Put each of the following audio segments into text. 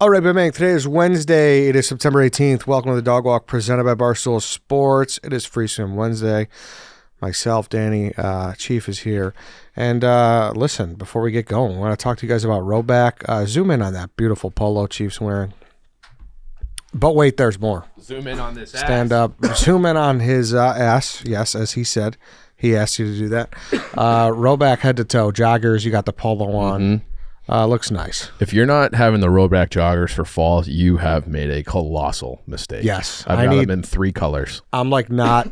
All right, Big Bang. Today is Wednesday. It is September 18th. Welcome to the Dog Walk presented by Barstool Sports. It is Free Swim Wednesday. Myself, Danny, Chief is here. And listen, before we get going, I want to talk to you guys about Roback. Zoom in on that beautiful polo Chief's wearing. But wait, there's more. Zoom in on this ass. Stand up. Zoom in on his ass. Yes, as he said. He asked you to do that. Roback head to toe. Joggers. You got the polo on. Mm-hmm. Looks nice. If you're not having the Roback joggers for fall, you have made a colossal mistake. Yes. I've got them in 3 colors. I'm like not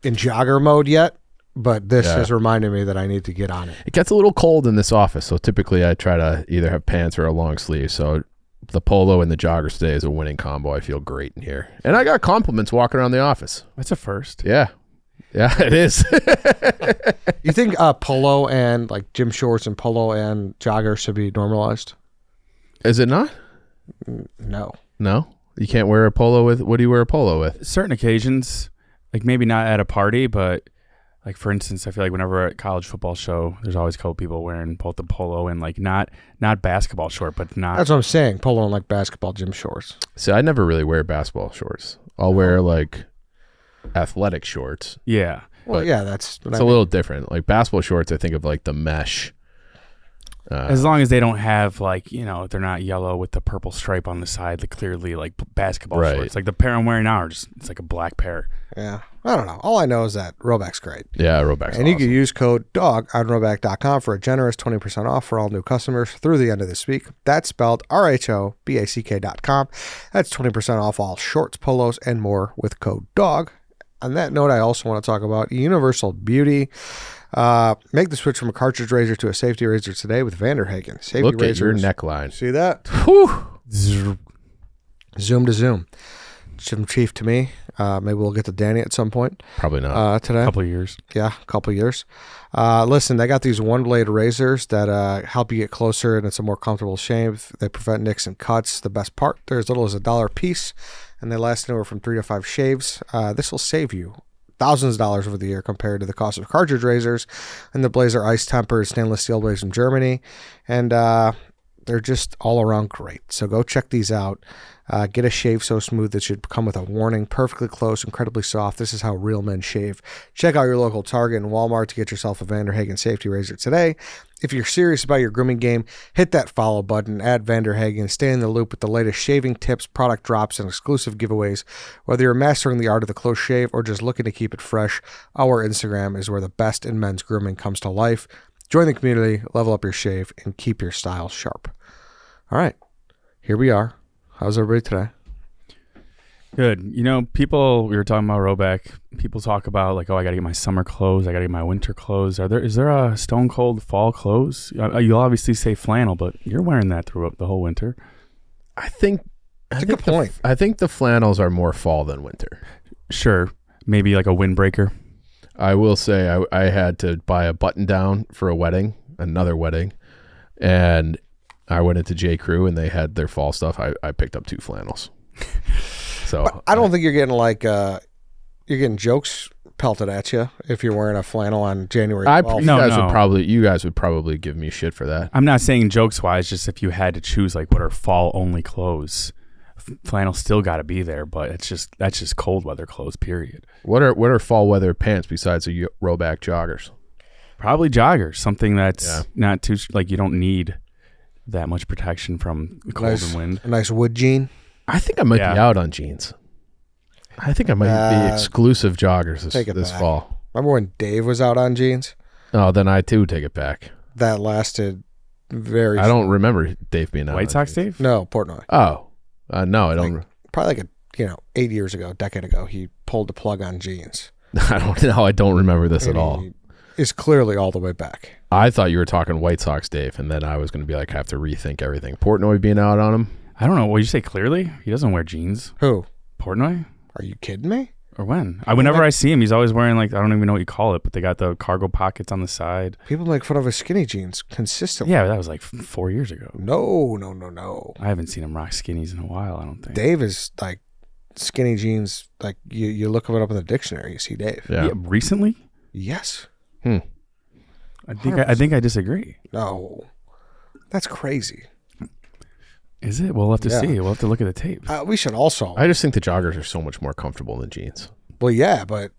in jogger mode yet, but this has reminded me that I need to get on it. It gets a little cold in this office, so typically I try to either have pants or a long sleeve. So the polo and the joggers today is a winning combo. I feel great in here. And I got compliments walking around the office. That's a first. Yeah. Yeah, it is. You think polo and like gym shorts and polo and joggers should be normalized? Is it not? No. No? You can't wear a polo with, what do you wear a polo with? Certain occasions, like maybe not at a party, but like for instance, I feel like whenever at a college football show, there's always a couple people wearing both the polo and like not basketball short, but not. That's what I'm saying. Polo and like basketball gym shorts. See, I never really wear basketball shorts. I'll wear like athletic shorts. Yeah. Well, yeah, that's it's a little different. Like basketball shorts, I think of like the mesh. As long as they don't have like, you know, they're not yellow with the purple stripe on the side, like clearly like basketball shorts. Like the pair I'm wearing now are just, it's like a black pair. Yeah. I don't know. All I know is that Roback's great. Yeah, Roback's And awesome. you can use code DOG on Roback.com for a generous 20% off for all new customers through the end of this week. That's spelled RHOBACK.com. That's 20% off all shorts, polos, and more with code DOG. On that note, I also want to talk about Universal Beauty. Make the switch from a cartridge razor to a safety razor today with Vanderhagen. Safety Look razors. at your neckline. See that? Whew. Zoom to zoom. From Chief to me. Maybe we'll get to Danny at some point. Probably not. Today. A couple of years. Yeah, a couple of years. Listen, they got these one-blade razors that help you get closer, and it's a more comfortable shave. They prevent nicks and cuts. The best part, they're as little as $1 a piece, and they last anywhere from 3 to 5 shaves. This will save you thousands of dollars over the year compared to the cost of cartridge razors. And the blades are ice-tempered stainless steel blades from Germany, and they're just all around great. So go check these out. Get a shave so smooth that should come with a warning. Perfectly close, incredibly soft. This is how real men shave. Check out your local Target and Walmart to get yourself a Vanderhagen safety razor today. If you're serious about your grooming game, hit that follow button, add Vanderhagen, stay in the loop with the latest shaving tips, product drops, and exclusive giveaways. Whether you're mastering the art of the close shave or just looking to keep it fresh, our Instagram is where the best in men's grooming comes to life. Join the community, level up your shave, and keep your style sharp. All right, here we are. How's everybody today? Good. You know, we were talking about Roback. People talk about like, oh, I got to get my summer clothes. I got to get my winter clothes. Is there a stone cold fall clothes? You'll obviously say flannel, but you're wearing that throughout the whole winter. I think That's a good point. I think the flannels are more fall than winter. Sure. Maybe like a windbreaker. I will say I had to buy a button down for a wedding, another wedding, and I went into J. Crew and they had their fall stuff. I picked up 2 flannels. So but I don't think you're getting like you're getting jokes pelted at you if you're wearing a flannel on January 12th. You guys would probably give me shit for that. I'm not saying jokes wise, just if you had to choose like what are fall only clothes, flannel still got to be there, but that's just cold weather clothes. Period. What are fall weather pants besides the Roback joggers? Probably joggers, something that's not too like you don't need that much protection from cold and wind. A nice wood jean. I think I might be out on jeans. I think I might be exclusive joggers this fall. Remember when Dave was out on jeans? Oh, then I too take it back. That lasted very. I don't remember Dave being out. White Sox Dave? No, Portnoy. Oh, no, I don't. Probably like 8 years ago, a decade ago, he pulled the plug on jeans. I don't know. I don't remember this at all. Is clearly all the way back. I thought you were talking White Sox Dave, and then I was going to be like, have to rethink everything. Portnoy being out on him. I don't know. What did you say? Clearly, he doesn't wear jeans. Who? Portnoy? Are you kidding me? Or when? Whenever I see him, he's always wearing like I don't even know what you call it, but they got the cargo pockets on the side. People make fun of his skinny jeans consistently. Yeah, that was like 4 years ago. No. I haven't seen him rock skinnies in a while. I don't think. Dave is like skinny jeans. Like you look it up in the dictionary, you see Dave. Yeah. Recently? Yes. I think I disagree. No, that's crazy. Is it? We'll have to Yeah. see. We'll have to look at the tape. We should also. I just think the joggers are so much more comfortable than jeans. Well, yeah, but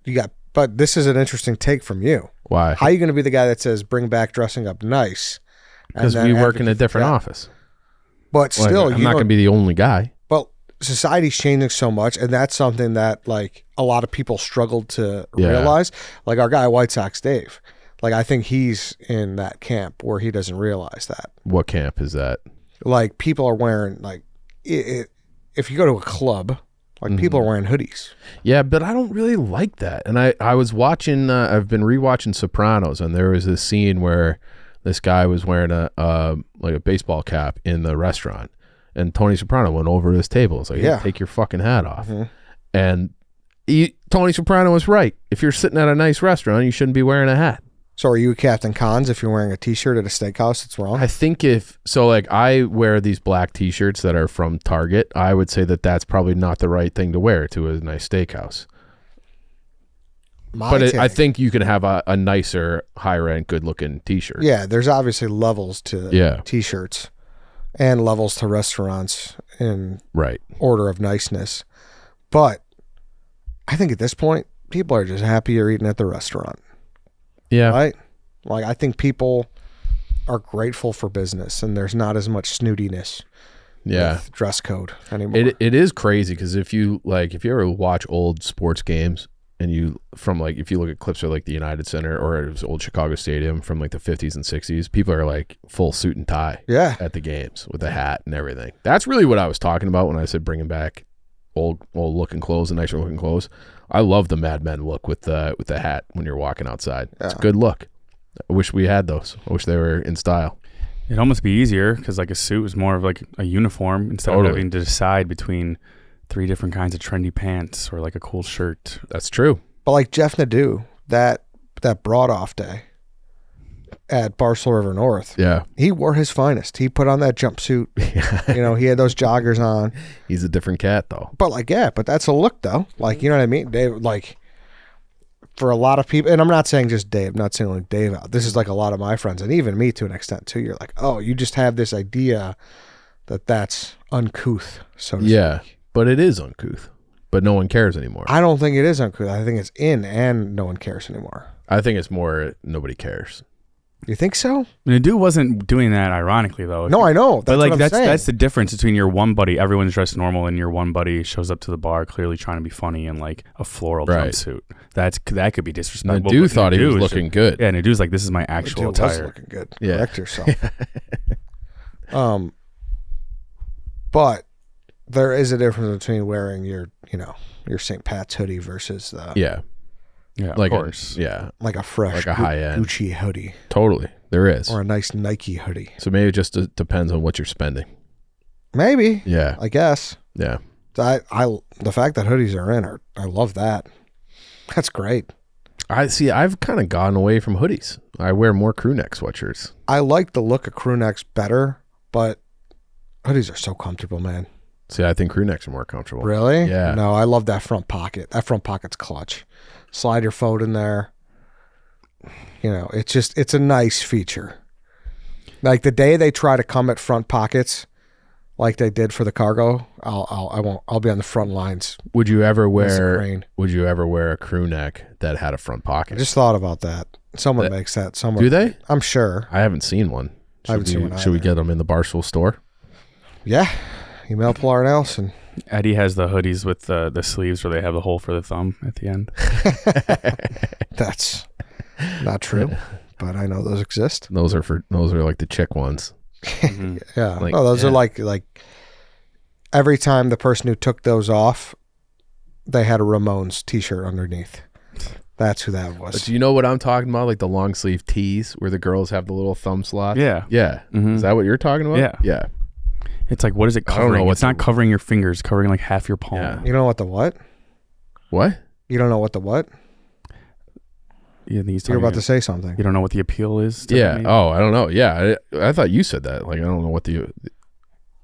this is an interesting take from you. Why? How are you going to be the guy that says bring back dressing up nice? Because we work in a different office. But still, I'm not going to be the only guy. Well, society's changing so much, and that's something that like a lot of people struggle to realize. Like our guy White Sox Dave, like I think he's in that camp where he doesn't realize that. What camp is that? Like people are wearing like if you go to a club, like people are wearing hoodies. Yeah, but I don't really like that. And I was watching. I've been rewatching Sopranos, and there was this scene where this guy was wearing a baseball cap in the restaurant, and Tony Soprano went over to his table. It's like, hey, take your fucking hat off. And Tony Soprano was right. If you're sitting at a nice restaurant, you shouldn't be wearing a hat. So are you Captain Cons if you're wearing a T-shirt at a steakhouse? It's wrong. I think I wear these black T-shirts that are from Target. I would say that that's probably not the right thing to wear to a nice steakhouse. I think you can have a nicer, higher-end, good-looking T-shirt. Yeah, there's obviously levels to T-shirts and levels to restaurants in order of niceness. But I think at this point, people are just happier eating at the restaurant. Yeah. Right? Like, I think people are grateful for business, and there's not as much snootiness with dress code anymore. It is crazy because if you ever watch old sports games, and if you look at clips of like the United Center or it was old Chicago Stadium from like the 50s and 60s, people are like full suit and tie at the games with a hat and everything. That's really what I was talking about when I said bringing back old looking clothes and nicer looking clothes. I love the Mad Men look with the hat when you're walking outside. It's a good look. I wish we had those. I wish they were in style. It'd almost be easier because like a suit is more of like a uniform instead of having to decide between 3 different kinds of trendy pants or like a cool shirt. That's true. But like Jeff Nadeau, that broad off day at Barstool River North, he wore his finest. He put on that jumpsuit. He had those joggers on. He's a different cat though. But but that's a look though. Like, you know what I mean? Dave, like for a lot of people, and I'm not saying just Dave, I'm not singling Dave out. This is like a lot of my friends and even me to an extent too. You're like, oh, you just have this idea that that's uncouth, so to speak. But it is uncouth. But no one cares anymore. I don't think it is uncouth. I think it's in and no one cares anymore. I think it's more nobody cares. You think so? Nadeau wasn't doing that ironically though. No, I know. That's what I'm saying. That's the difference between your one buddy, everyone's dressed normal, and your one buddy shows up to the bar clearly trying to be funny in like a floral jumpsuit. That could be disrespectful. Nadeau thought he was looking good. Yeah, Nadeau's like, this is my actual attire. Was looking good. Yeah. Correct yourself. But there is a difference between wearing your St. Pat's hoodie versus the of course. like a fresh, like a high-end Gucci hoodie. Totally, there is, or a nice Nike hoodie. So maybe it just depends on what you're spending. Maybe, yeah, I guess. Yeah, I the fact that hoodies are in, I love that. That's great. I've kind of gone away from hoodies. I wear more crew neck sweatshirts. I like the look of crew necks better, but hoodies are so comfortable, man. See, I think crew necks are more comfortable. Really? Yeah. No, I love that front pocket. That front pocket's clutch. Slide your phone in there. It's a nice feature. Like the day they try to come at front pockets, like they did for the cargo, I'll be on the front lines. Would you ever wear a crew neck that had a front pocket? I just thought about that. Someone makes that. Someone do they? I'm sure. I haven't seen one. Should we get them in the Barstool store? Yeah. Email Pilar Nelson. Eddie has the hoodies with the sleeves where they have the hole for the thumb at the end. That's not true, but I know those exist. Those are like the chick ones. Mm-hmm. Yeah. Those are like every time the person who took those off, they had a Ramones t-shirt underneath. That's who that was. But do you know what I'm talking about? Like the long sleeve tees where the girls have the little thumb slots? Yeah. Yeah. Mm-hmm. Is that what you're talking about? Yeah. Yeah. It's like, what is it covering? I don't know. It's not covering your fingers, covering like half your palm. Yeah. You don't know what the what? What? You don't know what the what? Yeah, you're about to say something. You don't know what the appeal is? Yeah. Me? Oh, I don't know. Yeah. I thought you said that. Like, I don't know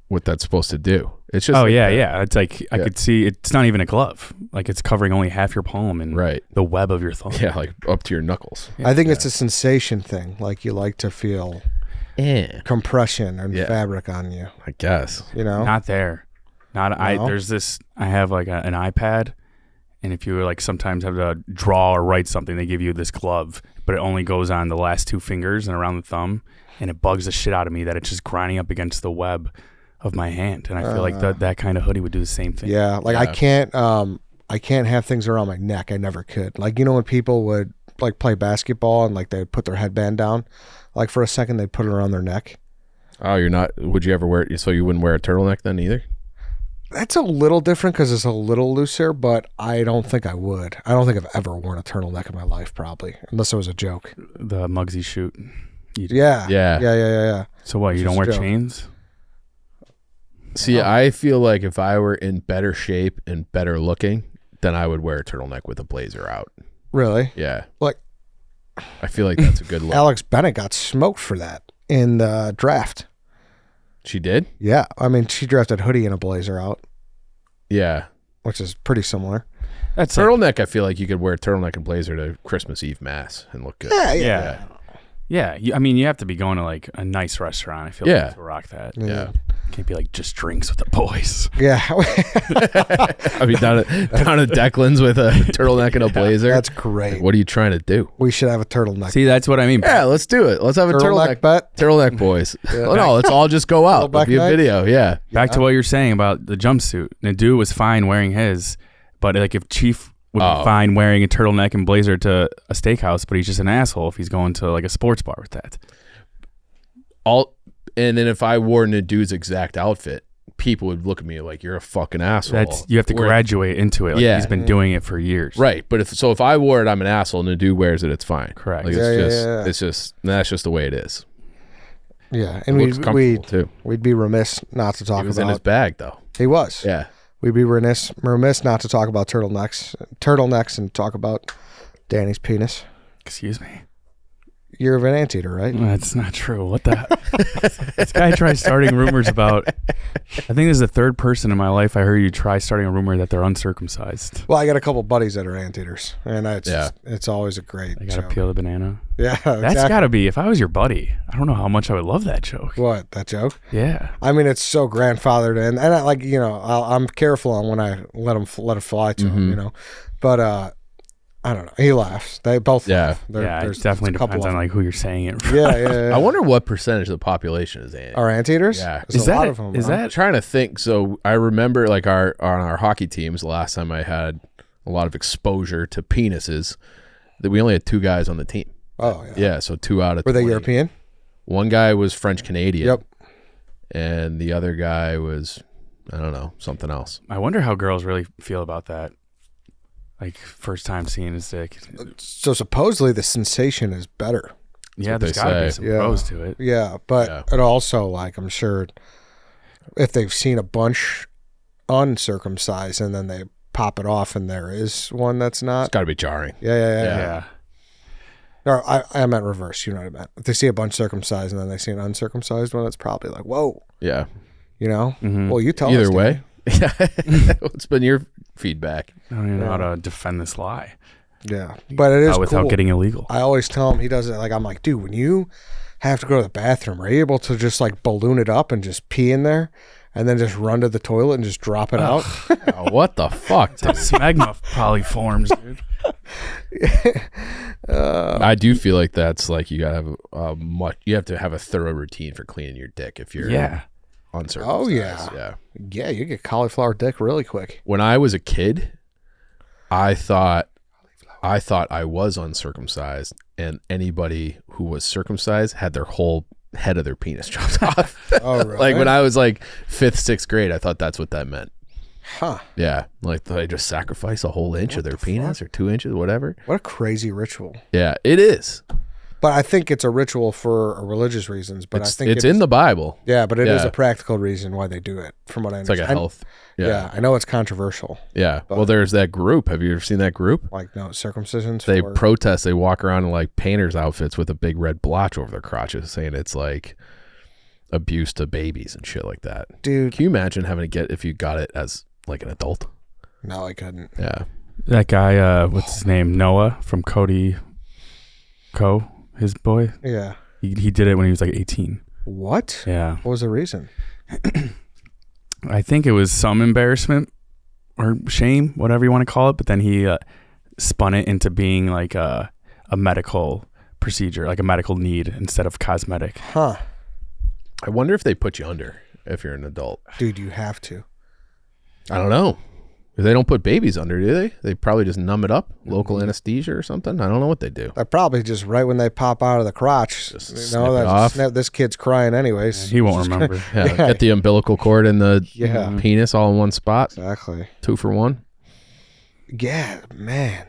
what that's supposed to do. It's just. Oh, yeah. It's like, I could see it's not even a glove. Like it's covering only half your palm and the web of your thumb. Yeah. Like up to your knuckles. I think it's a sensation thing. Like you like to feel compression and fabric on you. I guess. You know, Not there. There's this. I have like an iPad, and if you like sometimes have to draw or write something, they give you this glove, but it only goes on the last 2 fingers and around the thumb, and it bugs the shit out of me that it's just grinding up against the web of my hand, and I feel like that kind of hoodie would do the same thing. Yeah, like I can't have things around my neck. I never could. Like, you know, when people would like play basketball and like they'd put their headband down, like for a second they'd put it around their neck. Oh, you're not. Would you ever wear it? So you wouldn't wear a turtleneck then either? That's a little different because it's a little looser, but I don't think I would. I don't think I've ever worn a turtleneck in my life, probably, unless it was a joke. The Muggsy shoot. Yeah. So what? You don't wear chains? See, I feel like if I were in better shape and better looking, then I would wear a turtleneck with a blazer out. Really? Yeah. Like, I feel like that's a good look. Alex Bennett got smoked for that in the draft. She did? Yeah. I mean, she drafted hoodie and a blazer out, Yeah. which is pretty similar. That's Turtleneck, I feel like you could wear a turtleneck and blazer to Christmas Eve mass and look good. Yeah. I mean, you have to be going to like a nice restaurant. I feel like to rock that. Yeah. Can't be like just drinks with the boys. Yeah. I mean, down at Declan's with a turtleneck and a blazer. That's great. Like, what are you trying to do? We should have a turtleneck. See, that's what I mean. Yeah, let's do it. Let's have a turtleneck bet. Turtleneck boys. Oh, no, let's all just go out. It'll be a video. Yeah. Back to what you're saying about the jumpsuit. Nadu was fine wearing his, but like if Chief would be fine wearing a turtleneck and blazer to a steakhouse, but he's just an asshole if he's going to like a sports bar with that. And then if I wore Nadu's exact outfit, people would look at me like, you're a fucking asshole. You have to graduate into it. Like he's been doing it for years. Right. But if I wore it, I'm an asshole. Nadu wears it, it's fine. Correct. Like, it's just that's just the way it is. Yeah. And we'd be remiss not to talk about. He was in his bag though. He was. Yeah. We'd be remiss not to talk about turtlenecks and talk about Danny's penis. Excuse me. You're an anteater, right? That's not true. What the? This guy tried starting rumors about. I think this is the third person in my life I heard you try starting a rumor that they're uncircumcised. Well, I got a couple buddies that are anteaters, and it's always a great. I gotta joke. peel the banana. Yeah, that's gotta be. If I was your buddy, I don't know how much I would love that joke. What, that joke? Yeah. I mean, it's so grandfathered in, and I'm careful on when I let it fly to him, you know, but I don't know. He laughs. They both laugh. It definitely depends on like who you're saying it from. Yeah. I wonder what percentage of the population is anteaters. Are anteaters? Yeah. There's a lot of them. I'm trying to think. So I remember like on our hockey teams, the last time I had a lot of exposure to penises, that we only had 2 guys on the team. Oh, yeah. Yeah, so 2 out of Were 20. they European? One guy was French-Canadian. Yep. And the other guy was, I don't know, something else. I wonder how girls really feel about that. Like first time seeing his dick. So supposedly the sensation is better. Yeah, there's got to be some pros to it. Yeah, but it also, like, I'm sure if they've seen a bunch uncircumcised and then they pop it off and there is one that's not. It's got to be jarring. Yeah. Or I meant reverse. You know what I meant. If they see a bunch circumcised and then they see an uncircumcised one, it's probably like, whoa. Yeah. You know? Mm-hmm. Well, you tell us. Either way. Yeah. What's been your feedback? I don't even know how to defend this lie. Yeah. But it is without cool. getting illegal. I always tell him he does it. Like, I'm like, dude, when you have to go to the bathroom, are you able to just like balloon it up and just pee in there and then just run to the toilet and just drop it out? Oh, what the fuck? Smegma probably forms, dude. I do feel like that's like you gotta have you have to have a thorough routine for cleaning your dick if you're uncircumcised. Oh yeah. You get cauliflower dick really quick. When I was a kid, I thought I was uncircumcised, and anybody who was circumcised had their whole head of their penis chopped off. Oh, really? Like when I was like 5th, 6th grade, I thought that's what that meant. Huh. Yeah. Like they just sacrifice a whole inch of their penis or 2 inches, whatever. What a crazy ritual. Yeah, it is. But I think it's a ritual for religious reasons. But I think it's in the Bible. Yeah, but it is a practical reason why they do it, from what I understand. It's like a health. Yeah, I know it's controversial. Yeah. Well, there's that group. Have you ever seen that group? Like, no, circumcisions? They protest. They walk around in like painters' outfits with a big red blotch over their crotches, saying it's like abuse to babies and shit like that. Dude. Can you imagine having to get if you got it as like an adult? No, I couldn't. Yeah. That guy, what's his name? Noah from Cody Co. His boy. Yeah. He did it when he was like 18. What? Yeah. What was the reason? I think it was some embarrassment or shame, whatever you want to call it. But then he spun it into being like a medical procedure, like a medical need instead of cosmetic. Huh. I wonder if they put you under if you're an adult. Dude, you have to. I don't know. They don't put babies under, do they? They probably just numb it up, local anesthesia or something. I don't know what they do. They're probably just right when they pop out of the crotch. Just You snip know, it off. this kid's crying anyways. He won't remember. Yeah, Yeah. Get the umbilical cord and the Yeah. penis all in one spot. Exactly. 2 for 1. Yeah, man.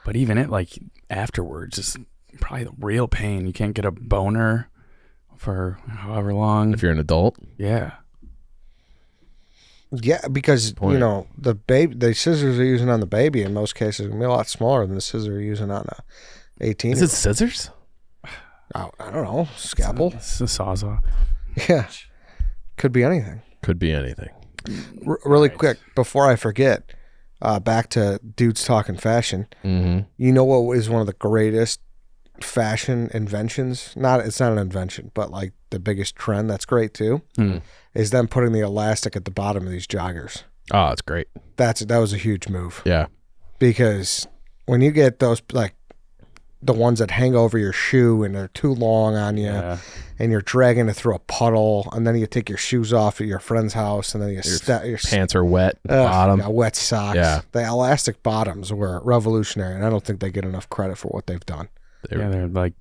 But even it, like afterwards, is probably the real pain. You can't get a boner for however long. If you're an adult. Yeah. Yeah, because Point. the scissors they're using on the baby in most cases are gonna be a lot smaller than the scissors they're using on a 18. Is it scissors? I don't know, scalpel. It's a sawzall. Yeah, could be anything. Could be anything. Really quick before I forget, back to dudes talking fashion. Mm-hmm. You know what is one of the greatest fashion inventions? It's not an invention, but like the biggest trend that's great too. Is them putting the elastic at the bottom of these joggers. Oh, it's great. That was a huge move Yeah. because when you get those like the ones that hang over your shoe and they're too long on you and you're dragging it through a puddle and then you take your shoes off at your friend's house and then your Pants are wet. At the bottom. yeah, wet socks. Yeah. The elastic bottoms were revolutionary and I don't think they get enough credit for what they've done. They're like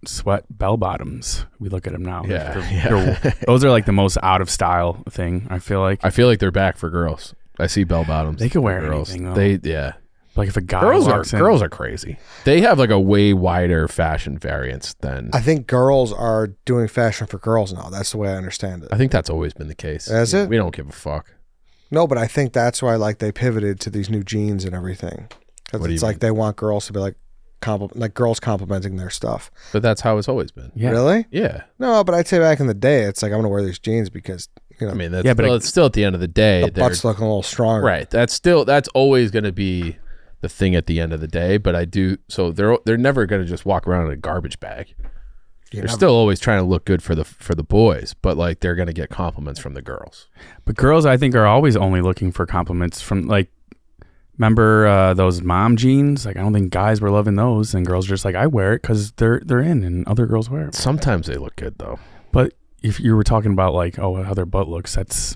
sweat bell bottoms. We look at them now. Yeah. Those are like the most out of style thing. I feel like they're back for girls. I see bell bottoms. they could wear girls. anything. Though. Like if a guy walks in, girls are crazy. They have like a way wider fashion variance than. I think girls are doing fashion for girls now. That's the way I understand it. I think that's always been the case. Is it? We don't give a fuck. No, but I think that's why like they pivoted to these new jeans and everything. Because What do it's you like mean? they want girls to be like girls complimenting their stuff. But that's how it's always been. yeah, Really? Yeah. No, but I'd say back in the day, it's like I'm gonna wear these jeans because I mean, that's Yeah, but it's still at the end of the day. the butt's looking a little stronger. Right. That's always going to be the thing at the end of the day. But I do. So they're never going to just walk around in a garbage bag. They're still always trying to look good for the boys, but like they're going to get compliments from the girls. but girls I think are always only looking for compliments from like. Remember those mom jeans? Like I don't think guys were loving those, and girls are just like I wear it because they're in, and other girls wear it. Sometimes they look good though. But if you were talking about like how their butt looks, that's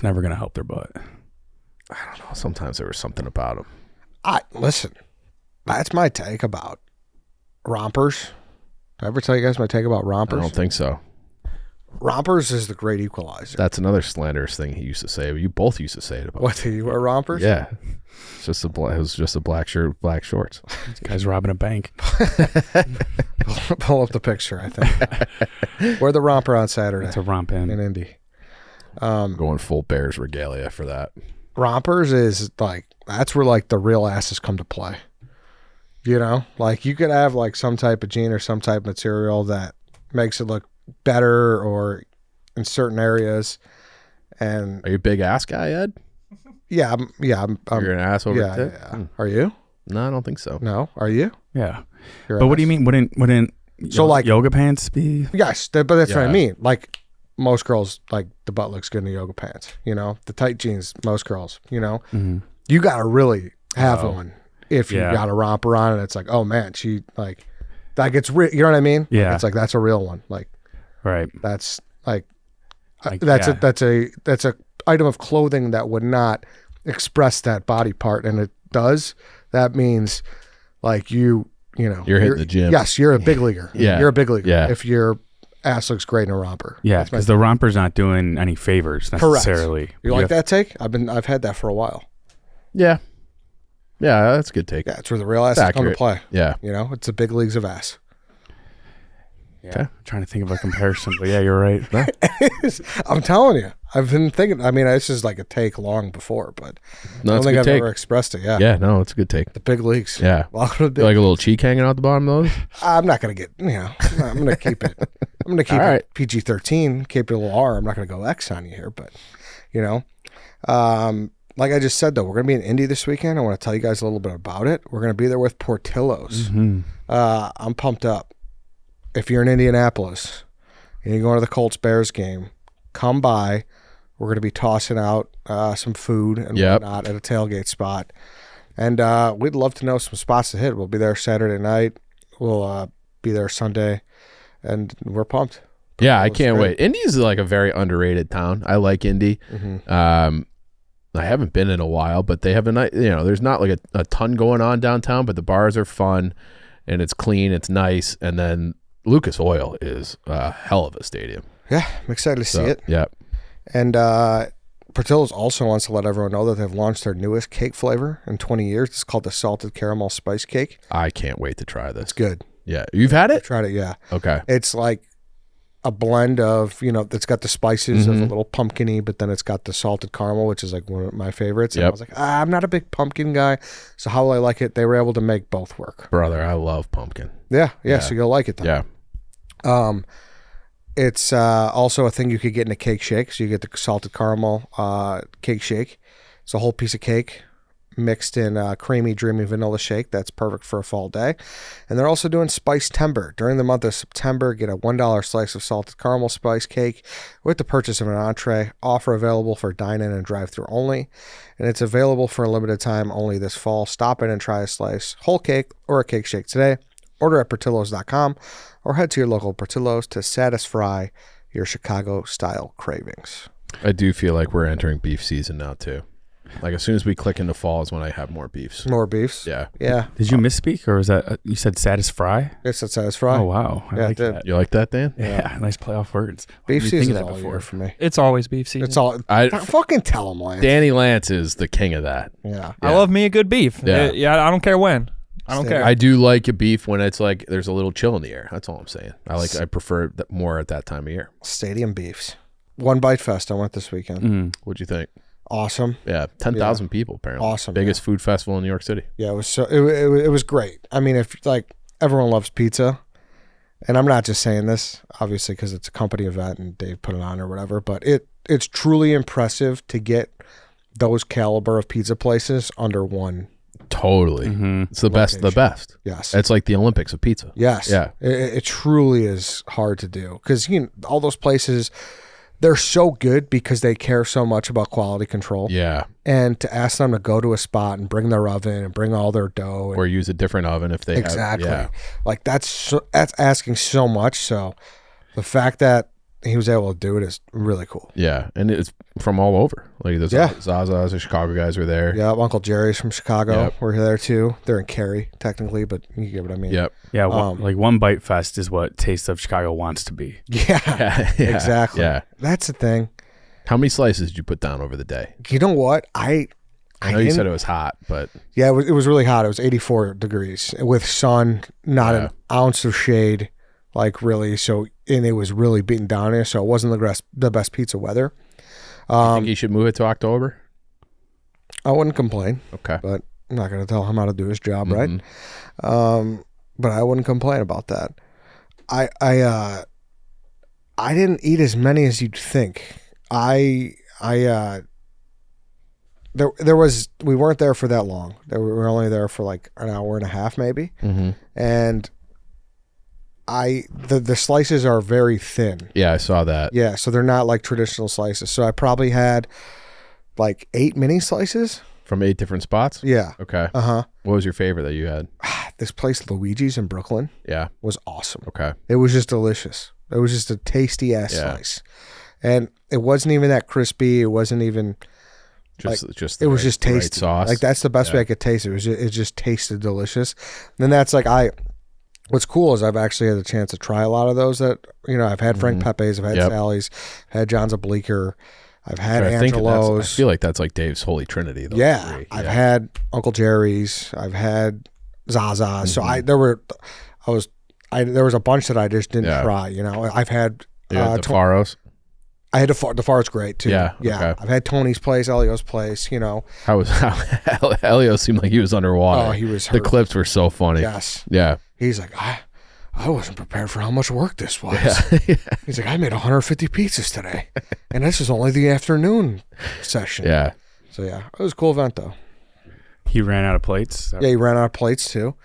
never gonna help their butt. I don't know. Sometimes there was something about them. Listen, that's my take about rompers. Did I ever tell you guys my take about I rompers? don't think so. Rompers is the great equalizer. That's another slanderous thing he used to say. You both used to say it about. What, do you wear rompers? Yeah. It was just a black shirt, black shorts. This guy's robbing a bank. Pull up the picture, I think. Wear the romper on Saturday It's a romp in. in Indy. Going full Bears regalia for that. Rompers is like, that's where like the real asses come to play. You know, like you could have like some type of jean or some type of material that makes it look better or in certain areas. And Are you a big ass guy, Ed? yeah, I'm You're an ass over yeah, tit? yeah. Are you? No, I don't think so. No, are you? Yeah. You're But what do you ass. mean? Wouldn't So, like- yoga pants be? Yes, but that's what I Yeah. mean. Like most girls, like the butt looks good in the yoga pants. You know, the tight jeans. Most girls, you know, you got to really have one if you Yeah. got a romper on, and it's like, oh man, she like it's real. You know what I mean? Yeah. Like, it's like that's a real one. Like Right. that's like, Like, that's yeah. that's a item of clothing that would not express that body part, and it does. That means like you know You're hitting the gym. Yes, you're a big leaguer. Yeah. You're a big leaguer. Yeah. If your ass looks great in a romper. Yeah, That's my because the romper's not doing any favors Correct. necessarily. You like that take? I've had that for a while. Yeah. Yeah, that's a good take. Yeah, it's where the real asses come to accurate. play. Yeah. You know, it's the big leagues of ass. Yeah. Okay. I'm trying to think of a comparison, but yeah, you're right. I'm telling you, I've been thinking. I mean, this is like a take long before, but No, I don't that's a think good I've take. ever expressed it. Yeah. Yeah, no, it's a good take. The big leagues. Yeah. Welcome to the big. Like a little cheek hanging out the bottom of those? I'm not gonna get. You know, I'm gonna keep it. I'm gonna keep All right. it PG-13, capital R. I'm not gonna go X on you here, but you know, like I just said though, we're gonna be in Indy this weekend. I want to tell you guys a little bit about it. We're gonna be there with Portillo's. I'm pumped up. If you're in Indianapolis and you're going to the Colts-Bears game, come by. We're going to be tossing out some food and whatnot at a tailgate spot. And we'd love to know some spots to hit. We'll be there Saturday night. We'll be there Sunday. And we're pumped. Yeah, I can't wait. Indy's like a very underrated town. I like Indy. I haven't been in a while, but they have a nice, there's not like a ton going on downtown, but the bars are fun and it's clean. It's nice. And then Lucas Oil is a hell of a stadium. Yeah, I'm excited to see it. Yeah. And Portillo's also wants to let everyone know that they've launched their newest cake flavor in 20 years. It's called the Salted Caramel Spice Cake. I can't wait to try this. It's good. Yeah. You've had it? I tried it, yeah. Okay. It's like a blend of, it's got the spices of a little pumpkin-y, but then it's got the salted caramel, which is like one of my favorites. And I was like, I'm not a big pumpkin guy, so how will I like it? They were able to make both work. Brother, I love pumpkin. Yeah, so you'll like it then. Yeah. It's also a thing you could get in a cake shake. So you get the salted caramel cake shake. It's a whole piece of cake mixed in creamy, dreamy vanilla shake. That's perfect for a fall day. And they're also doing Spice Timber. During the month of September, get a $1 slice of salted caramel spice cake with the purchase of an entree. Offer available for dine-in and drive-thru only. And it's available for a limited time only this fall. Stop in and try a slice, whole cake, or a cake shake today. Order at Portillo's.com or head to your local Portillo's to satisfy your Chicago-style cravings. I do feel like we're entering beef season now, too. Like, as soon as we click into fall is when I have more beefs. More beefs? Yeah. Yeah. Did you misspeak, or was that you said satisfy? It's a satisfy. Oh wow, I like that. You like that, Dan? Yeah, nice playoff words. Beef Did you season think is of that all before? year for me. It's always beef season. It's all. Fucking tell him, Lance. Danny Lance is the king of that. Yeah. I love me a good beef. Yeah. I don't care when. I don't care. I do like a beef when it's like there's a little chill in the air. That's all I'm saying. I prefer that more at that time of year. Stadium beefs. One Bite Fest. I went this weekend. What'd you think? Awesome. Yeah, 10,000 people apparently. Awesome. Biggest food festival in New York City. Yeah, it was so. It was great. I mean, if like everyone loves pizza, and I'm not just saying this obviously because it's a company event and Dave put it on or whatever, but it's truly impressive to get those caliber of pizza places under one. Totally. It's the best of the best. Yes. It's like the Olympics of pizza. Yes. Yeah. It truly is hard to do because all those places, they're so good because they care so much about quality control. Yeah. And to ask them to go to a spot and bring their oven and bring all their dough. Or use a different oven if they exactly. have. Like that's asking so much. So the fact that he was able to do it is really cool. Yeah. And it's from all over. Like there's Zaza's, the Chicago guys were there. Yeah. Uncle Jerry's from Chicago. Yep. We're there too. They're in Cary technically, but you get what I mean. Yep. Yeah, like One Bite Fest is what Taste of Chicago wants to be. Yeah. Exactly. Yeah. That's the thing. How many slices did you put down over the day? You know what? I know you said it was hot, but yeah, it was really hot. It was 84 degrees with sun, not an ounce of shade, like really. So, and it was really beaten down here, so it wasn't the best pizza weather. you think you should move it to October? I wouldn't complain. Okay, but I'm not going to tell him how to do his job, right? But I wouldn't complain about that. I didn't eat as many as you'd think. We weren't there for that long. We were only there for like an hour and a half maybe. And the slices are very thin. Yeah, I saw that. Yeah, so they're not like traditional slices. So I probably had like 8 mini slices. From 8 different spots? Yeah. Okay. What was your favorite that you had? This place, Luigi's in Brooklyn, was awesome. Okay. It was just delicious. It was just a tasty ass slice. And it wasn't even that crispy. It wasn't even it was just tasty. Right sauce. Like that's the best way I could taste it. It just tasted delicious. And then that's like what's cool is I've actually had a chance to try a lot of those that I've had Frank Pepe's, I've had Sally's, I've had John's of Bleecker, I've had Angelo's. I feel like that's like Dave's holy trinity. Yeah. I've had Uncle Jerry's, I've had Zaza's. So there was a bunch that I just didn't try. I've had the Faros. I had the Faro's great too. Yeah. Okay. I've had Tony's place, Elio's place. How Elio seemed like he was underwater. Oh, he was hurt. The clips were so funny. Yes. Yeah. He's like, I wasn't prepared for how much work this was. Yeah. He's like, I made 150 pizzas today, and this is only the afternoon session. Yeah. So yeah, it was a cool event though. He ran out of plates. Yeah, he ran out of plates too.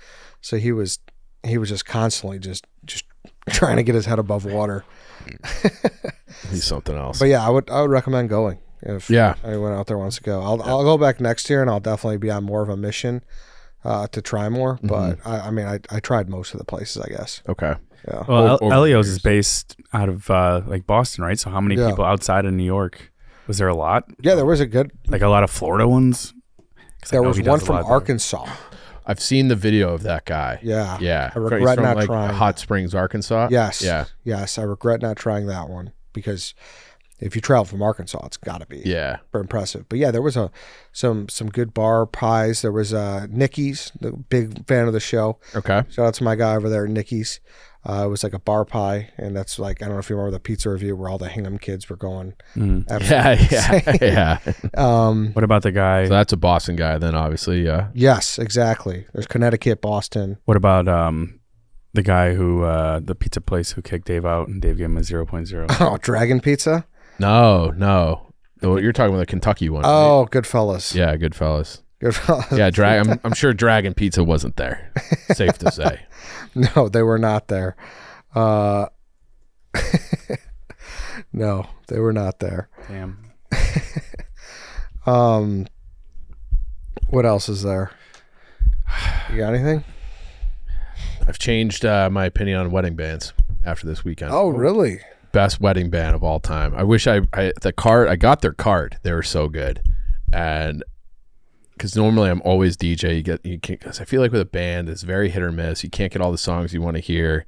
So he was just constantly just trying to get his head above water. He's something else. But yeah, I would recommend going if Yeah. anyone out there wants to go. I'll go back next year, and I'll definitely be on more of a mission to try more. But I mean, I tried most of the places, I guess. Okay. Yeah. Well, Over Elio's years. is based out of like Boston, right? So how many Yeah. people outside of New York? Was there a lot? Yeah, there was a good. Like a lot of Florida ones? 'Cause I There know was he does one a from lot there. Arkansas. I've seen the video of that guy. Yeah. Yeah. I regret He's from not like trying. Hot Springs, Arkansas. Yes. Yeah. Yes, I regret not trying that one because if you travel from Arkansas, it's got to be Yeah. impressive. But yeah, there was some good bar pies. There was Nikki's, the big fan of the show. Okay. Shout out to my guy over there, Nikki's. It was like a bar pie, and that's like, I don't know if you remember the pizza review where all the Hingham kids were going. Absolutely Yeah. insane. What about the guy? So that's a Boston guy then, obviously. Yeah. Yes, exactly. There's Connecticut, Boston. What about the guy who the pizza place who kicked Dave out and Dave gave him a 0.0? Oh, Dragon Pizza. No. You're talking about the Kentucky one. Oh, Goodfellas. Right? Yeah. Goodfellas. Goodfellas. Yeah. I'm sure Dragon Pizza wasn't there. Safe to say. No, they were not there. No, they were not there. Damn. What else is there? You got anything? I've changed my opinion on wedding bands after this weekend. Oh, really? Best wedding band of all time. I wish I got their card. They were so good. And because normally I'm always DJ, because I feel like with a band it's very hit or miss. You can't get all the songs you want to hear.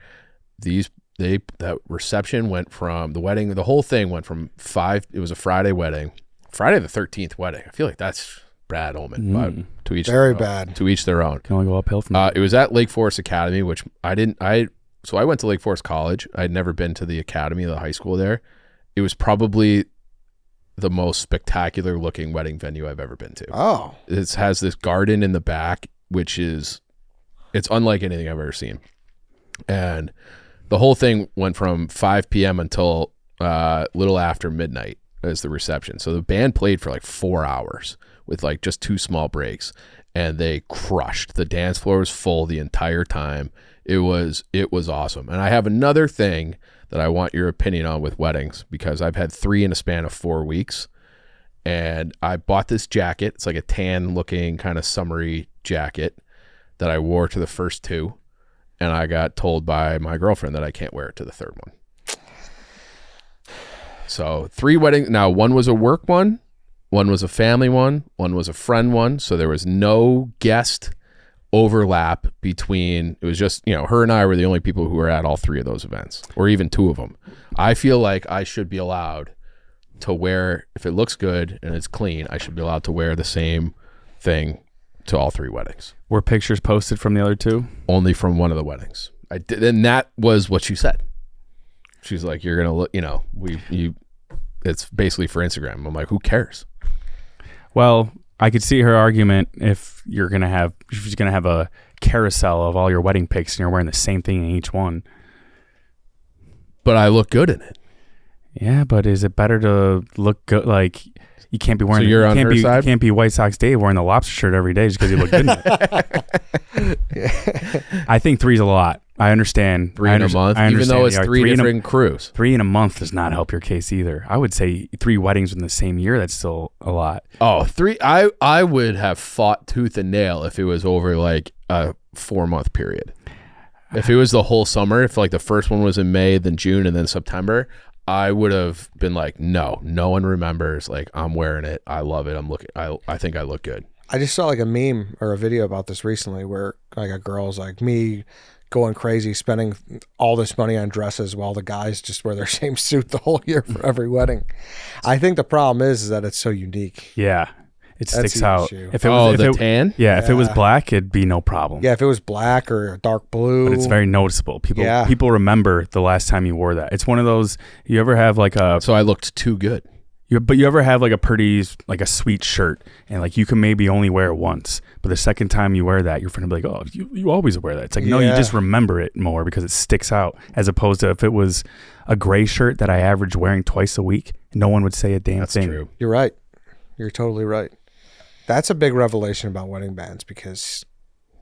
That reception went from the whole thing went from 5. It was a Friday wedding, Friday the 13th wedding. I feel like that's bad omen, but to each Very their own. bad. To each their own. Can only go uphill from there. It was at Lake Forest Academy, which so I went to Lake Forest College. I'd never been to the academy, the high school there. It was probably the most spectacular looking wedding venue I've ever been to. Oh, It has this garden in the back, it's unlike anything I've ever seen. And the whole thing went from 5 p.m. until little after midnight as the reception. So the band played for like 4 hours with like just 2 small breaks, and they crushed. The dance floor was full the entire time. It was awesome. And I have another thing that I want your opinion on with weddings, because I've had 3 in a span of 4 weeks. And I bought this jacket. It's like a tan looking kind of summery jacket that I wore to the first 2. And I got told by my girlfriend that I can't wear it to the 3rd one. So 3 weddings. Now, one was a work one was a family one was a friend one. So there was no guest overlap between, it was just, her and I were the only people who were at all 3 of those events, or even 2 of them. I feel like I should be allowed to wear, if it looks good and it's clean, I should be allowed to wear the same thing to all 3 weddings. Were pictures posted from the other 2? Only from one of the weddings. I did, and that was what she said. She's like, you're gonna look, it's basically for Instagram. I'm like, who cares? Well, I could see her argument if she's gonna have a carousel of all your wedding pics and you're wearing the same thing in each one. But I look good in it. Yeah, but is it better to look good? Like, you can't be wearing. So you're on her side? You can't be White Sox Dave wearing the lobster shirt every day just because you look good in it. I think 3's a lot. I understand. 3 in a month, even though it's 3 different crews. 3 in a month does not help your case either. I would say 3 weddings in the same year, that's still a lot. Oh, 3. I would have fought tooth and nail if it was over like a 4-month period. If it was the whole summer, if like the first one was in May, then June, and then September, I would have been like, no one remembers. Like, I'm wearing it. I love it. I think I look good. I just saw like a meme or a video about this recently where like a girl's like me going crazy, spending all this money on dresses while the guys just wear their same suit the whole year for every wedding. I think the problem is that it's so unique. Yeah, it That's sticks the out. issue. If it was tan? Yeah, if it was Yeah. black, it'd be no problem. Yeah, if it was black or dark blue. But it's very noticeable. Yeah. People remember the last time you wore that. It's one of those, you ever have like a So I looked too good. you ever have like a pretty, like a sweet shirt and like you can maybe only wear it once, but the second time you wear that, your friend will be like, oh, you always wear that. It's like, no, you Yeah. just remember it more because it sticks out, as opposed to if it was a gray shirt that I average wearing twice a week, no one would say a damn That's thing. true. You're right. You're totally right. That's a big revelation about wedding bands because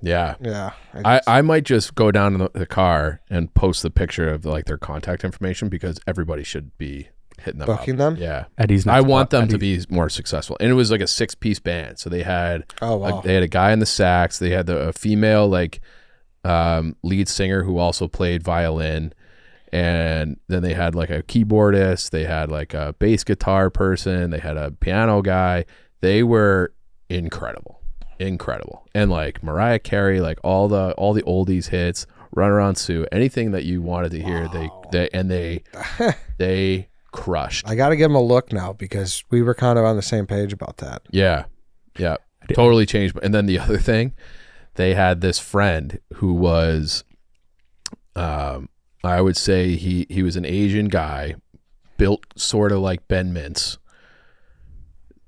Yeah. Yeah. I might just go down to the car and post the picture of like their contact information because everybody should be hitting them booking up. them. Yeah. Eddie's I want them to be more successful. And it was like a 6-piece band. So they had they had a guy in the sax, they had a female like lead singer who also played violin, and then they had like a keyboardist, they had like a bass guitar person, they had a piano guy. They were incredible. And like Mariah Carey, like all the oldies hits, Run Around Sue, anything that you wanted to hear, they crushed. I got to give them a look now because we were kind of on the same page about that. Yeah. Totally changed. And then the other thing, they had this friend who was I would say he was an Asian guy, built sort of like Ben Mintz.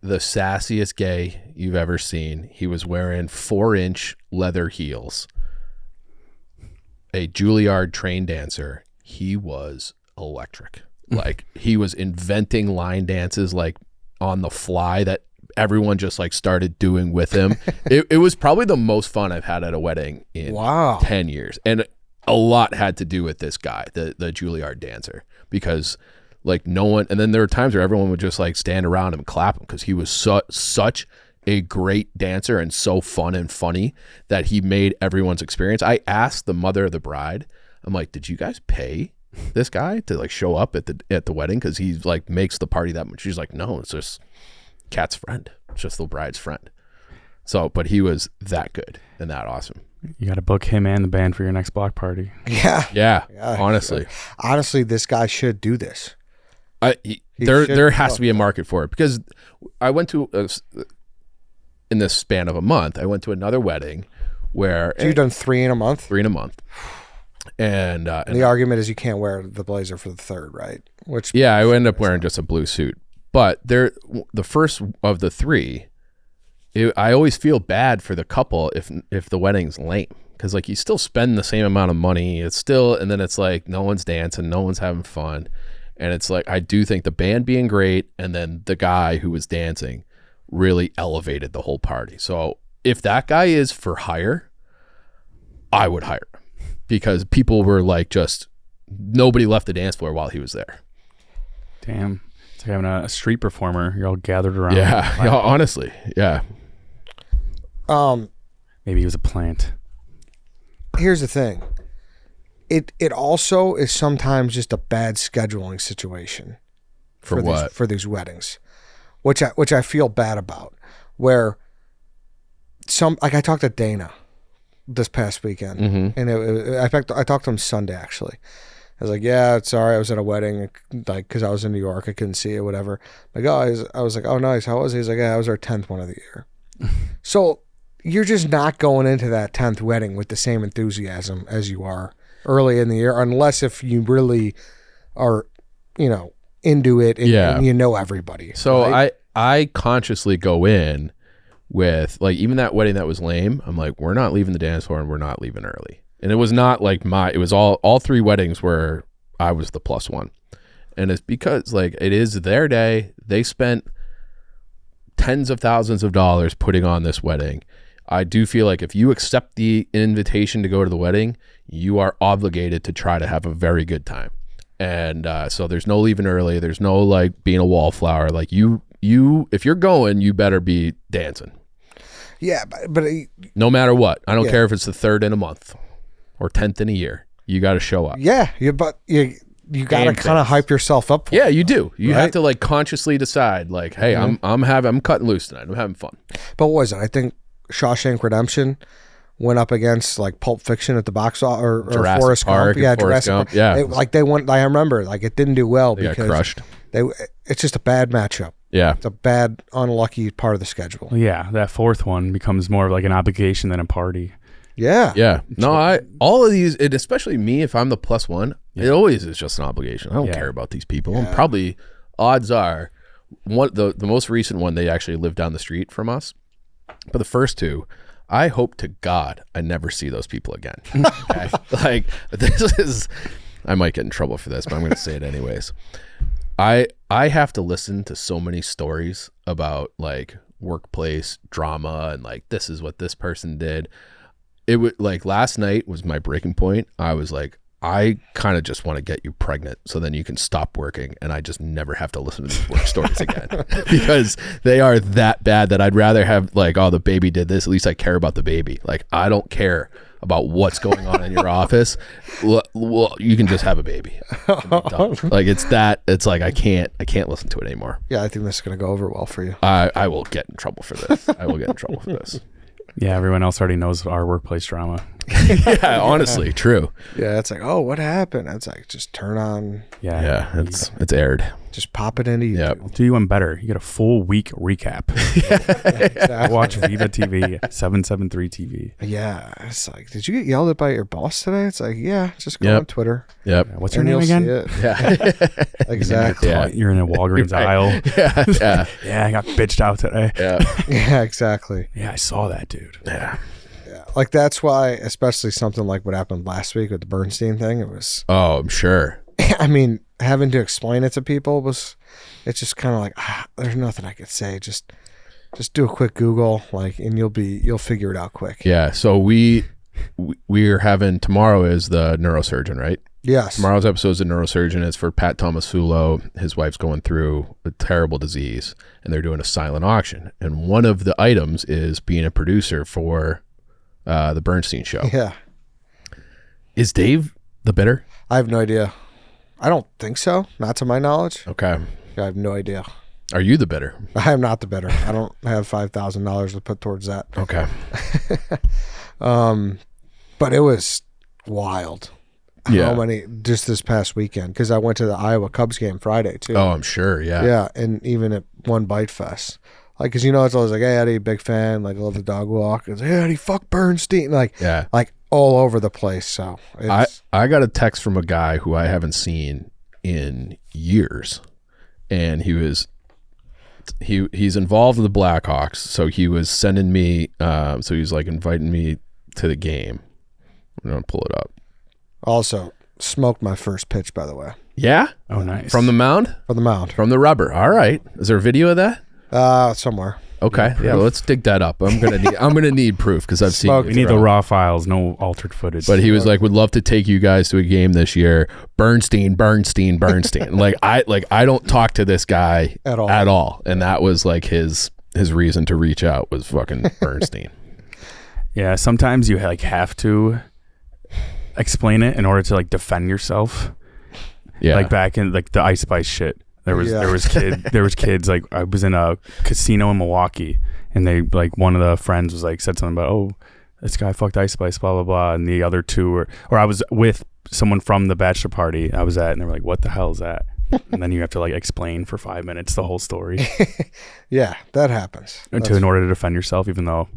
The sassiest gay you've ever seen. He was wearing 4-inch leather heels. A Juilliard trained dancer. He was electric. Like he was inventing line dances like on the fly that everyone just like started doing with him. It was probably the most fun I've had at a wedding in 10 years. And a lot had to do with this guy, the Juilliard dancer, because like no one, and then there were times where everyone would just like stand around him and clap him because he was such a great dancer and so fun and funny that he made everyone's experience. I asked the mother of the bride, I'm like, did you guys pay this guy to like show up at the wedding? Because he like makes the party that much. She's like, no, it's just Kat's friend. It's just the bride's friend. So, but he was that good and that awesome. You got to book him and the band for your next block party. Yeah. Honestly, this guy should do this. There has to be a market for it, because I went to in this span of a month, I went to another wedding where you've done 3 in a month. And the argument is you can't wear the blazer for the third, right? Which I ended up wearing just a blue suit. But the first of the 3, I always feel bad for the couple if the wedding's lame, because like you still spend the same amount of money. It's still, and then it's like no one's dancing, no one's having fun. And it's like, I do think the band being great and then the guy who was dancing really elevated the whole party. So if that guy is for hire, I would hire him, because people were like, just nobody left the dance floor while he was there. Damn. It's like having a street performer. You're all gathered around. Yeah, honestly. Yeah. Maybe he was a plant. Here's the thing. It also is sometimes just a bad scheduling situation for these weddings, which I feel bad about. Where I talked to Dana this past weekend, and I talked to him Sunday actually. I was like, yeah, sorry, I was at a wedding, like because I was in New York, I couldn't see it, whatever. Like, I was like, oh nice, how was it? He's like, yeah, I was our 10th one of the year. So you're just not going into that 10th wedding with the same enthusiasm as you are early in the year, unless if you really are, into it and you know everybody. So right? I consciously go in with like, even that wedding that was lame, I'm like, we're not leaving the dance floor and we're not leaving early. And it was not like it was all 3 weddings where I was the plus one. And it's because like it is their day. They spent tens of thousands of dollars putting on this wedding. I do feel like if you accept the invitation to go to the wedding, you are obligated to try to have a very good time. And so there's no leaving early. There's no like being a wallflower. Like you, if you're going, you better be dancing. Yeah, but no matter what. I don't care if it's the 3rd in a month or 10th in a year. You got to show up. Yeah, but you got to kind of hype yourself up for it, you do. You right? have to like consciously decide like, hey, I'm cutting loose tonight. I'm having fun. But what was it? I think Shawshank Redemption went up against like Pulp Fiction at the box office, or Forrest Gump. Yeah, Jurassic Park. Yeah, they went. I remember like it didn't do well because crushed. It's just a bad matchup. Yeah, it's a bad, unlucky part of the schedule. Well, yeah, that 4th one becomes more of like an obligation than a party. Yeah. No, all of these, and especially me, if I'm the plus one, it always is just an obligation. I don't care about these people. And probably odds are the most recent one, they actually live down the street from us. But the first 2, I hope to God I never see those people again. Okay? Like I might get in trouble for this, but I'm going to say it anyways. I have to listen to so many stories about like workplace drama and like, this is what this person did. it would like last night was my breaking point. I was like, I kind of just want to get you pregnant so then you can stop working and I just never have to listen to these work stories again because they are that bad that I'd rather have like, oh, the baby did this. At least I care about the baby. Like, I don't care about what's going on in your office. Well, you can just have a baby. Like, it's like, I can't listen to it anymore. Yeah, I think this is going to go over well for you. I will get in trouble for this. I will get in trouble for this. Yeah, everyone else already knows our workplace drama. Yeah, honestly, true. Yeah, it's like, oh, what happened? It's like, just turn on, Yeah, it's aired. just pop it into YouTube. Yep. I'll do you one better. You get a full week recap. Exactly. Watch Viva TV, 773 TV. Yeah, it's like, did you get yelled at by your boss today? It's like, yeah, just go Yep. on Twitter. Yep. What's your and name you'll again? see it. Yeah. Exactly. Yeah. You're in a Walgreens Right. aisle. Yeah. Yeah. Yeah, I got bitched out today. Yeah. Yeah, exactly. Yeah, I saw that, dude. Yeah. Yeah, like that's why, especially something like what happened last week with the Bernstein thing, it was, Oh, I'm sure. I mean, having to explain it to people it's just kind of like, there's nothing I could say. Just do a quick Google, like, and you'll figure it out quick. Yeah. So we're having tomorrow is the neurosurgeon, right? Yes. Tomorrow's episode is the neurosurgeon. It's for Pat Tomasulo. His wife's going through a terrible disease, and they're doing a silent auction. And one of the items is being a producer for the Bernstein show. Yeah. Is Dave the bidder? I have no idea. I don't think so. Not to my knowledge. Okay. I have no idea. Are you the bidder? I am not the bidder. I don't have $5,000 to put towards that. Okay. But it was wild. Yeah. How many just this past weekend? Because I went to the Iowa Cubs game Friday too. Oh, I'm sure. Yeah. Yeah, and even at One Bite Fest, like, because it's always like, hey Eddie, big fan, like, love the dog walk. It's, hey Eddie, fuck Bernstein, like all over the place. So I got a text from a guy who I haven't seen in years, and he's involved with the Blackhawks. So he was sending me, so he's like inviting me to the game. I'm gonna pull it up. also smoked my first pitch, by the way, Yeah. Oh, nice. From the mound. for the mound. From the rubber. All right. Is there a video of that? Somewhere. Okay. Yeah. Let's dig that up. I'm gonna need proof because I've seen. Smoke. you We need the throw. raw files, no altered footage. But he was like, would love to take you guys to a game this year. Bernstein. like I don't talk to this guy At all. And that was like his reason to reach out was fucking Bernstein. Yeah, sometimes you like have to explain it in order to like defend yourself. Yeah. Like back in like the Ice Spice shit. There was kids like I was in a casino in Milwaukee and they like one of the friends was like said something about, oh, this guy fucked Ice Spice, blah blah blah, and the other two or I was with someone from the bachelor party I was at and they were like, what the hell is that? And then you have to like explain for 5 minutes the whole story Yeah, that happens. in order to defend yourself, even though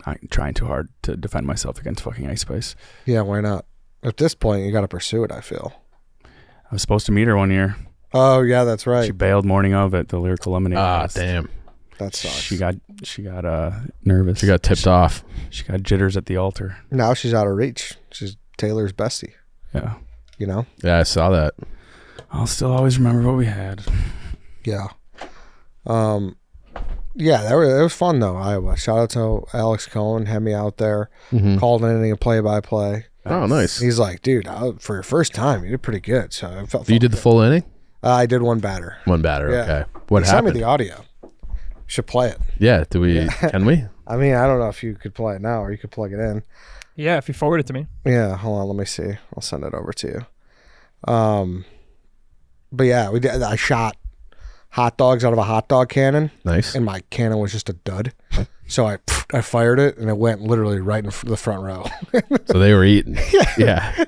I'm trying too hard to defend myself against fucking Ice Spice. Yeah, why not? At this point, you got to pursue it, I feel. I was supposed to meet her one year. Oh, yeah, that's right. She bailed morning of at the Lyrical Lemonade. Ah, Fest. damn. That sucks. She got nervous. She got tipped off. She got jitters at the altar. Now she's out of reach. She's Taylor's bestie, Yeah. Yeah, I saw that. I'll still always remember what we had. Yeah. Yeah, it was fun, though, Iowa. Shout out to Alex Cohen, had me out there, called an inning of play-by-play. Oh, nice. He's like, dude, for your first time, you did pretty good. So I felt You did the full inning? I did one batter. One batter. Yeah. Okay. What He sent me happened? the audio. Should play it. Yeah. Do we? Can we? I mean, I don't know if you could play it now or you could plug it in. Yeah, if you forward it to me. Yeah, hold on, let me see. I'll send it over to you. But yeah, we did. I shot hot dogs out of a hot dog cannon, Nice. and my cannon was just a dud. So I fired it, and it went literally right in the front row. So they were eating. Yeah.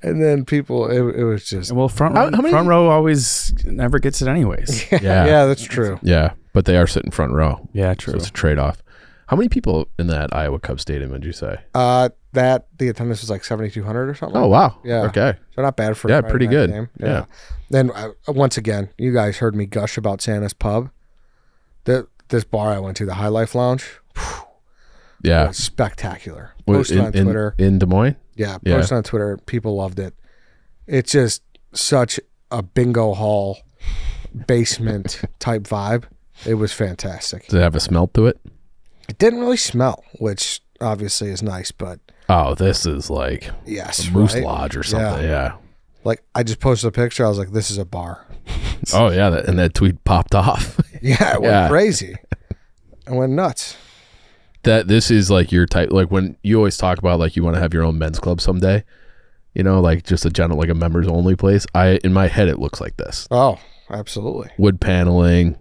And then people, it was just Well, front How many- row always never gets it anyways. Yeah. yeah, that's true. Yeah. But they are sitting front row. Yeah, So true. it's a trade off. How many people in that Iowa Cubs stadium would you say? That the attendance was like 7,200 or something. Oh, wow. Yeah. Okay. So not bad for a Yeah, Friday pretty night good. game. Yeah. Then once again, you guys heard me gush about Santa's Pub. This bar I went to, the High Life Lounge, Yeah. was spectacular. Was Posted on Twitter. In Des Moines? Yeah, Yeah. posted on Twitter. People loved it. It's just such a bingo hall basement type vibe. It was fantastic. Does it have a smell to it? It didn't really smell, which obviously is nice, but Oh, this is like yes, a Moose right? Lodge or something. Yeah. Like I just posted a picture. I was like, this is a bar. Oh yeah, and that tweet popped off. Yeah, it went crazy. It went nuts. That this is like your type. Like when you always talk about like you want to have your own men's club someday. You know, like just a general, like a members only place. In my head, it looks like this. Oh, absolutely. Wood paneling,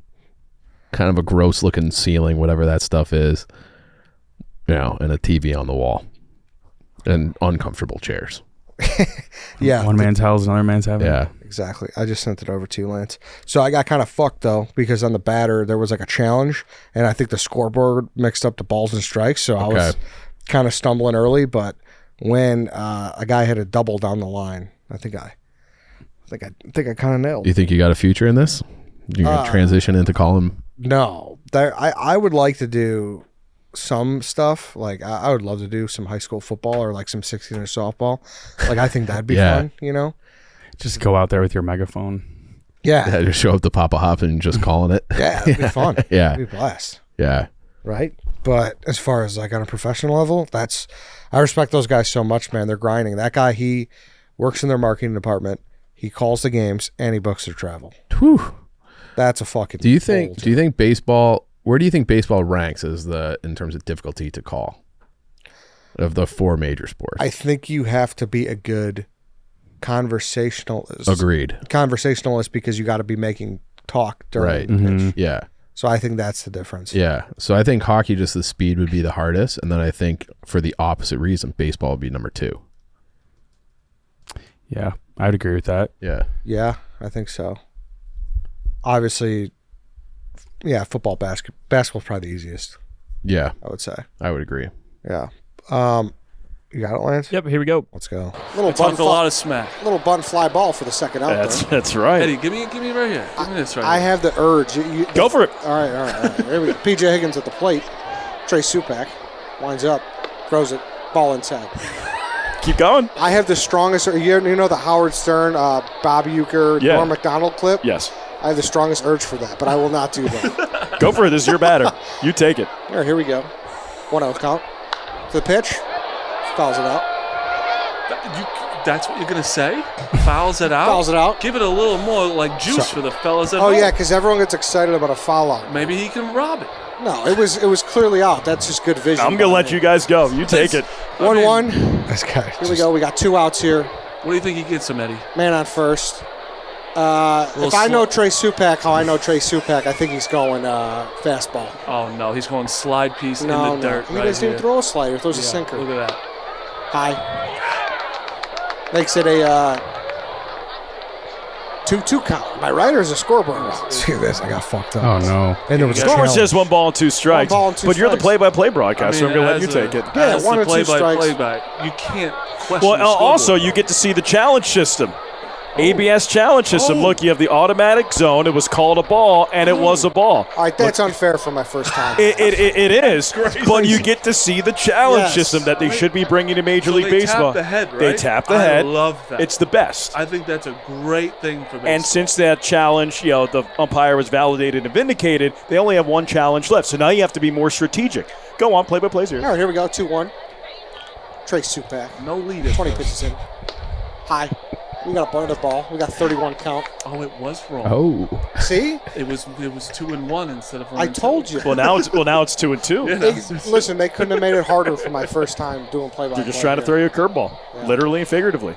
kind of a gross looking ceiling, whatever that stuff is. You know, and a TV on the wall, and uncomfortable chairs. Yeah. One man's hell is another man's heaven. Yeah. Exactly. I just sent it over to you, Lance. So I got kind of fucked though, because on the batter there was like a challenge, and I think the scoreboard mixed up the balls and strikes, so I was kind of stumbling early. But when a guy hit a double down the line, I think I kind of nailed. Do you think you got a future in this? You're gonna transition into calling? No, I would like to do some stuff. Like I would love to do some high school football or like some 16er softball. Like I think that'd be fun. You know. Just go out there with your megaphone. Yeah. Just show up to Papa Hop and just calling it. Yeah, it'd be fun. Yeah. It'd be a blast. Yeah. Right? But as far as like on a professional level, I respect those guys so much, man. They're grinding. That guy, he works in their marketing department. He calls the games and he books their travel. Whew. That's a fucking Do you think baseball, where do you think baseball ranks in terms of difficulty to call of the 4 major sports? I think you have to be a good conversationalist. Agreed. Conversationalist, because you got to be making talk during the pitch. Yeah. So I think that's the difference. Yeah. So I think hockey, just the speed would be the hardest. And then I think for the opposite reason, baseball would be number 2. Yeah, I'd agree with that. Yeah. Yeah, I think so. Obviously, yeah, football, basketball's probably the easiest, Yeah. I would say. I would agree. Yeah. You got it, Lance? Yep, here we go. Let's go. Talked a lot of smack. Little bunt fly ball for the second out. That's right. Eddie, give me right here. Give me this right I here. have the urge. Go for it. All right. Here we go. PJ Higgins at the plate. Trey Supak winds up, throws it, ball inside. Keep going. I have the strongest. You know the Howard Stern, Bob Uecker, Norm Macdonald clip? Yes. I have the strongest urge for that, but I will not do that. Go for it. This is your batter. You take it. All right, here we go. 1-0 count. To the pitch. Fouls it out. That's what you're going to say? Fouls it out? Fouls it out. Give it a little more like juice for the fellas at home. Oh, yeah, because everyone gets excited about a foul out. Maybe he can rob it. No, it was clearly out. That's just good vision. I'm going to let you guys go. You take it. 1-1. This guy. Here we go. We got 2 outs here. What do you think he gets him, Eddie? Man on first. If I know Trey Supak, how I know Trey Supak, I think he's going fastball. Oh, no. He's going slide piece in the No. dirt He right doesn't here. even throw a slider. He throws a sinker. Look at that. High. Makes it a 2-2 count. Am I right, or is it scoreboard? See this. I got fucked up. Oh, no. And there was a Score challenge. says 1 ball and 2 strikes. 1 ball and 2 but you're the strikes. play-by-play broadcaster, so I'm going to let you take it. Yeah, as 1 the or 2 play-by-play strikes. back, you can't question Well, the scoreboard. also, you get to see the challenge system. ABS challenge system. Look, you have the automatic zone. It was called a ball, and it was a ball. All right, that's unfair for my first time. It is, but you get to see the challenge Yes. system that they should be bringing to Major So League they Baseball. tap the head, right? They tap the I head. love that. It's the best. I think that's a great thing for baseball. And since that challenge, the umpire was validated and vindicated, they only have 1 challenge left. So now you have to be more strategic. Go on, play-by-plays here. All right, here we go. 2-1. Trey Supak. no lead. at 20 first. pitches in. High. We got a bunt ball. We got 31 count. Oh, it was wrong. Oh. See? It was 2-1 instead of 1-2. I told you. Well, now it's 2-2. Yeah. Listen, they couldn't have made it harder for my first time doing play-by-play. They're just trying to throw you a curveball, literally and figuratively.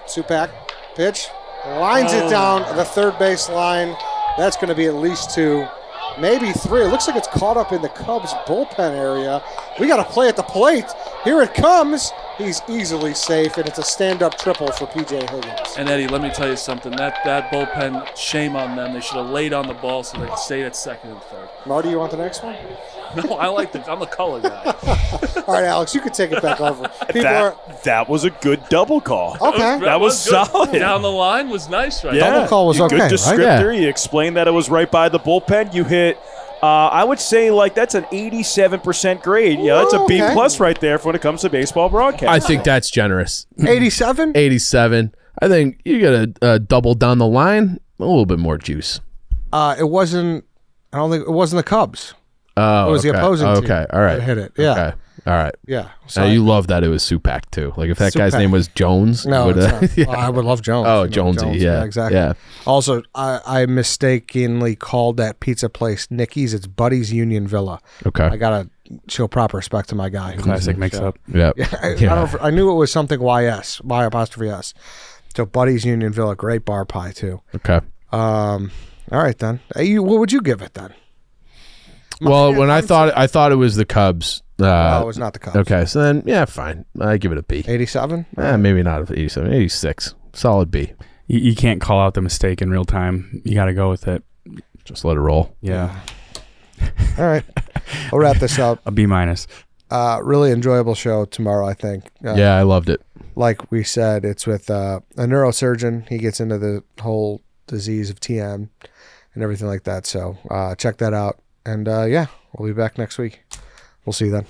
Supak, pitch, lines it down the third base line. That's going to be at least 2, maybe 3. It looks like it's caught up in the Cubs bullpen area. We got to play at the plate. Here it comes. He's easily safe, and it's a stand-up triple for PJ Higgins. And Eddie, let me tell you something. That bullpen, shame on them. They should have laid on the ball so they could stay at second and third. Marty, you want the next one? No, I'm the color guy. All right, Alex, you can take it back over. That was a good double call. Okay. That was good. solid. Down the line was nice, right? Yeah. Double call was okay, Good right? descriptor. You explained that it was right by the bullpen. You hit, I would say, like, that's an 87% grade. Yeah, that's a B okay. plus right there for when it comes to baseball broadcast. I think that's generous. 87? 87. I think you got to double down the line. A little bit more juice. It wasn't. I don't think it wasn't the Cubs. Oh, It was the okay. opposing team Okay, all right. that hit it. Yeah. Okay. All right. Yeah. So you love that it was Supak too. Like if that guy's Supak. name was Jones. No, would, it's not. yeah. Well, I would love Jones. Oh, You know, Jonesy. Jones. Yeah. Exactly. Yeah. Also, I mistakenly called that pizza place Nicky's. It's Buddy's Union Villa. Okay. I gotta show proper respect to my guy. who Classic mixed mix it up. Yeah. Yeah, I knew it was something YS, Y apostrophe S. So Buddy's Union Villa, great bar pie too. Okay. All right then. Hey, what would you give it then? Well, when I thought it was the Cubs. No, it was not the Cubs. Okay, so then yeah, fine. I give it a B. 87. Maybe not 87, 86. Solid B. You can't call out the mistake in real time. You got to go with it. Just let it roll. Yeah. All right. I'll wrap this up. A B minus. Really enjoyable show tomorrow, I think. Yeah, I loved it. Like we said, it's with a neurosurgeon. He gets into the whole disease of TM and everything like that. So check that out. And yeah, we'll be back next week. We'll see you then.